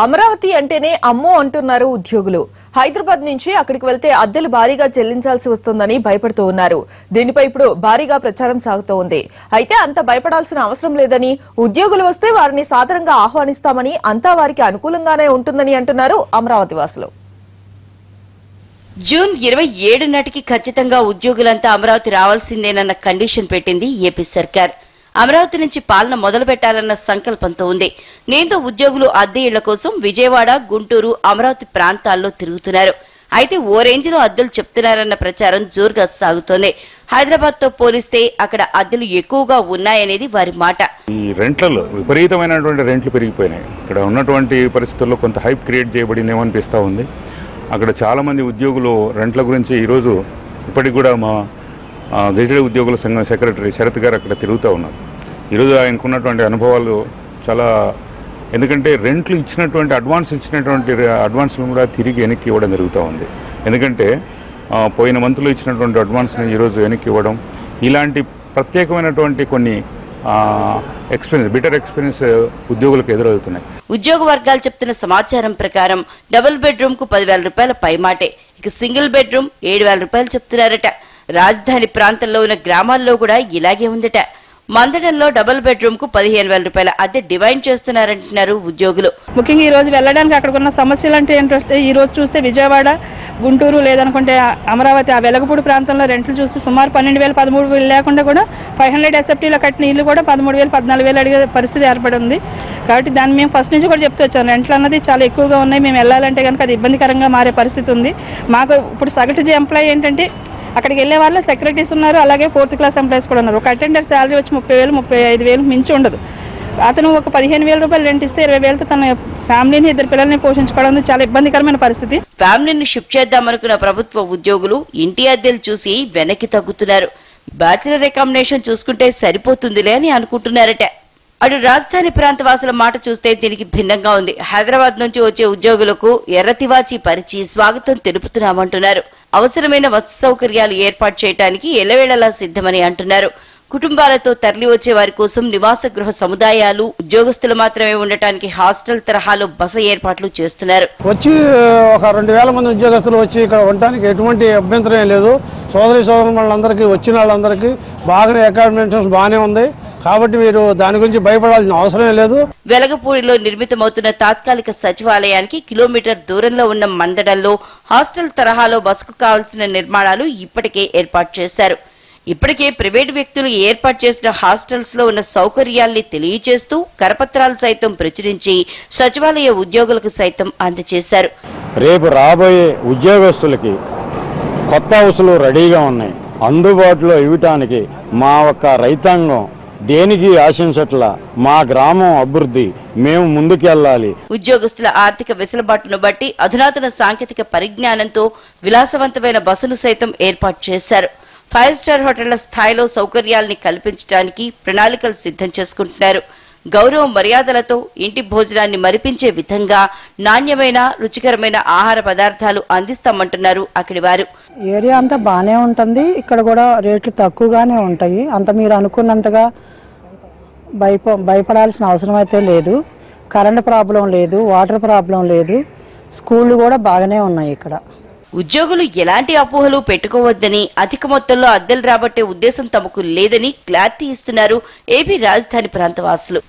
అమరావతి అంటేనే అమ్మో అంటున్నారు ఉద్యోగులు. హైదరాబాద్ నుంచి అక్కడికి వెళ్తే అద్దెలు భారీగా చెల్లించాల్సి వస్తుందని భయపడుతూ ఉన్నారు. దీనిపై ఇప్పుడు భారీగా ప్రచారం సాగుతోంది. అయితే అంత భయపడాల్సిన అవసరం లేదని, ఉద్యోగులు వస్తే వారిని సాదరంగా ఆహ్వానిస్తామని, అంతా వారికి అనుకూలంగానే ఉంటుందని అంటున్నారు అమరావతి వాసులు. జూన్ 27 నాటికి ఖచ్చితంగా ఉద్యోగులంతా అమరావతి రావాల్సిందేనన్న కండిషన్ పెట్టింది ఏపీ సర్కార్. అమరావతి నుంచి పాలన మొదలు పెట్టాలన్న సంకల్పంతో ఉంది. దీంతో ఉద్యోగులు అద్దె ఇళ్ల కోసం విజయవాడ, గుంటూరు, అమరావతి ప్రాంతాల్లో తిరుగుతున్నారు. అయితే ఓ రేంజ్లో అద్దెలు చెప్తున్నారన్న ప్రచారం జోరుగా సాగుతోంది. హైదరాబాద్ తో పోలిస్తే అక్కడ అద్దెలు ఎక్కువగా ఉన్నాయనేది వారి మాట. ఈ రెంట్లలో విపరీతమైనటువంటి రెంట్లు పెరిగిపోయినాయి. ఇక్కడ ఉన్నటువంటి పరిస్థితుల్లో కొంత హైప్ క్రియేట్ చేయబడిందేమో అనిపిస్తూ ఉంది. అక్కడ చాలామంది ఉద్యోగులు రెంట్ల గురించి ఈరోజు ఇప్పటికి కూడా మా గెజిటెడ్ ఉద్యోగుల సంఘం సెక్రటరీ శరత్ గారు అక్కడ తిరుగుతూ ఉన్నారు. ఈరోజు ఆయనకున్నటువంటి అనుభవాలు చాలా, ఎందుకంటే రెంట్లు ఇచ్చినటువంటి అడ్వాన్స్ను కూడా తిరిగి వెనక్కి ఇవ్వడం జరుగుతూ ఉంది. ఎందుకంటే పోయిన మంత్లో ఇచ్చినటువంటి అడ్వాన్స్ని ఈరోజు వెనక్కి ఇవ్వడం, ఇలాంటి ప్రత్యేకమైనటువంటి కొన్ని బిటర్ ఎక్స్పీరియన్స్ ఉద్యోగులకు ఎదురవుతున్నాయి. ఉద్యోగ వర్గాలు చెప్తున్న సమాచారం ప్రకారం డబుల్ బెడ్రూమ్ కు 10,000 రూపాయల పైమాటే, ఇక సింగిల్ బెడ్రూమ్ 7,000 రూపాయలు చెప్తున్నారట. రాజధాని ప్రాంతంలో ఉన్న గ్రామాల్లో కూడా ఇలాగే ఉందట. మందడంలో డబుల్ బెడ్రూమ్ కు 15,000 రూపాయల అద్దె డివైడ్ చేస్తున్నారంటున్నారు ఉద్యోగులు. ముఖ్యంగా ఈ రోజు వెళ్ళడానికి అక్కడ ఉన్న సమస్యలు అంటే ఏంటంటే, ఈ రోజు చూస్తే విజయవాడ, గుంటూరు లేదనుకుంటే అమరావతి, ఆ వెలగపూడి ప్రాంతంలో రెంట్లు చూస్తే సుమారు 12,000, 13,000 లేకుండా కూడా 500 SFTలో కట్టిన ఇల్లు కూడా 13,000, 14,000 అడిగే పరిస్థితి ఏర్పడి ఉంది. కాబట్టి దాన్ని మేము ఫస్ట్ నుంచి కూడా చెప్తూ వచ్చాము, రెంట్లు అన్నది చాలా ఎక్కువగా ఉన్నాయి, మేము వెళ్ళాలంటే కనుక అది ఇబ్బందికరంగా మారే పరిస్థితి ఉంది. మాకు ఇప్పుడు సగటు ఎంప్లాయీ ఏంటంటే అక్కడికి వెళ్ళే వాళ్ళు సెక్రటరీస్ ఉన్నారు, అలాగే 4th క్లాస్ ఎంప్లాయీస్ కూడా ఉన్నారు. ఒక అటెండర్ శాలరీ వచ్చి 30,000, 35,000 మించి ఉండదు. అతను ఒక 15,000 రూపాయలు రెంట్ ఇస్తే 20,000తో తన ఫ్యామిలీని, 2 పిల్లల్ని పోషించుకోవడం చాలా ఇబ్బందికరమైన పరిస్థితి. ఫ్యామిలీని షిఫ్ట్ చేద్దామనుకున్న ప్రభుత్వ ఉద్యోగులు ఇంటి అద్దెలు చూసి వెనక్కి తగ్గుతున్నారు. బ్యాచిలర్ అకామిడేషన్ చూసుకుంటే సరిపోతుందిలే అని అనుకుంటున్నారట. అటు రాజధాని ప్రాంత వాసుల మాట చూస్తే దీనికి భిన్నంగా ఉంది. హైదరాబాద్ నుంచి వచ్చే ఉద్యోగులకు ఎర్రతివాచి పరిచి స్వాగతం తెలుపుతున్నామంటున్నారు. అవసరమైన వసతి సౌకర్యాలు ఏర్పాటు చేయడానికి ఎల్లవేళలా సిద్ధమని అంటున్నారు. కుటుంబాలతో తరలి వచ్చే వారి కోసం నివాస గృహ సముదాయాలు, ఉద్యోగస్తులు మాత్రమే ఉండటానికి హాస్టల్ తరహాలో బస ఏర్పాట్లు చేస్తున్నారు. వచ్చి ఒక 2,000 మంది ఉద్యోగస్తులు వచ్చి ఇక్కడ ఉండడానికి ఎటువంటి అభ్యంతరం లేదు. సోదరి వాళ్ళందరికీ, వచ్చిన వాళ్ళందరికీ బాగానే అకామిడేషన్స్ బాగానే ఉంది. కాబట్టి మీరు దాని గురించి భయపడాల్సిన అవసరమే లేదు. వెలగపూడిలో నిర్మితమవుతున్న తాత్కాలిక సచివాలయానికి కిలోమీటర్ దూరంలో ఉన్న మందడంలో హాస్టల్ తరహాలో బసకు కావాల్సిన నిర్మాణాలు ఇప్పటికే ఏర్పాటు చేశారు. ఇప్పటికే ప్రైవేటు వ్యక్తులు ఏర్పాటు చేసిన హాస్టల్స్ లో ఉన్న సౌకర్యాల్ని తెలియజేస్తూ కరపత్రాలు సైతం ప్రచురించి సచివాలయ ఉద్యోగులకు సైతం అందజేశారు. రేపు రాబోయే ఉద్యోగస్తులకి కొత్త హౌసులు రెడీగా ఉన్నాయి. అందుబాటులో ఇవ్వటానికి మా ఒక్క రైతాంగం దేనికి ఆశించట్ల, మా గ్రామం అభివృద్ధి, మేము ముందుకెళ్లాలి. ఉద్యోగస్తుల ఆర్థిక వెసులుబాటును బట్టి అధునాతన సాంకేతిక పరిజ్ఞానంతో విలాసవంతమైన బస్సులు సైతం ఏర్పాటు చేశారు. 5 స్టార్ హోటళ్ల స్థాయిలో సౌకర్యాల్ని కల్పించడానికి ప్రణాళికలు సిద్ధం చేసుకుంటున్నారు. గౌరవ మర్యాదలతో ఇంటి భోజనాన్ని మరిపించే విధంగా నాణ్యమైన, రుచికరమైన ఆహార పదార్థాలు అందిస్తామంటున్నారు అక్కడి వారు. ఏరియా అంతా బాగానే ఉంటుంది. ఇక్కడ కూడా రేట్లు తక్కువగానే ఉంటాయి. అంత మీరు అనుకున్నంతగా భయపడాల్సిన అవసరం అయితే లేదు. కరెంట్ ప్రాబ్లం లేదు, వాటర్ ప్రాబ్లం లేదు. స్కూళ్ళు కూడా బాగానే ఉన్నాయి ఇక్కడ. ఉద్యోగులు ఎలాంటి అపోహలు పెట్టుకోవద్దని, అధిక మొత్తంలో అద్దెలు రాబట్టే ఉద్దేశం తమకు లేదని క్లారిటీ ఇస్తున్నారు ఏపీ రాజధాని ప్రాంత వాసులు.